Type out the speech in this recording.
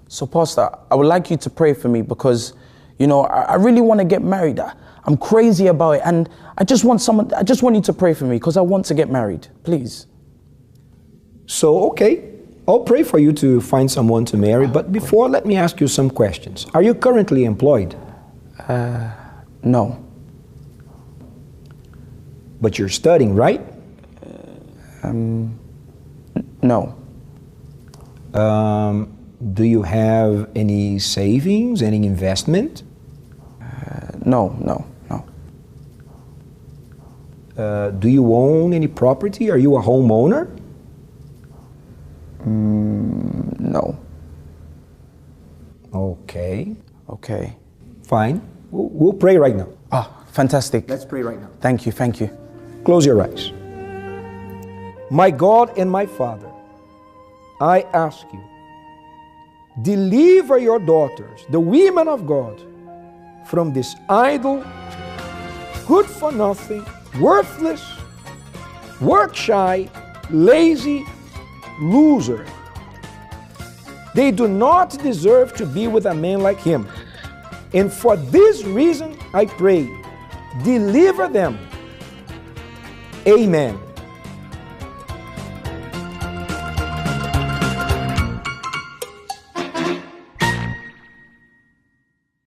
So, Pastor, I would like you to pray for me because, you know, I really want to get married. I'm crazy about it, and I just want you to pray for me because I want to get married, please. So, okay, I'll pray for you to find someone to marry, but before, let me ask you some questions. Are you currently employed? No. But you're studying, right? No. Do you have any savings, any investment? No. Do you own any property? Are you a homeowner? No. Okay. Okay. Fine. We'll pray right now. Fantastic. Let's pray right now. Thank you. Close your eyes. My God and my Father, I ask you, deliver your daughters, the women of God, from this idle, good-for-nothing, worthless, work-shy, lazy loser. They do not deserve to be with a man like him. And for this reason, I pray, deliver them. Amen.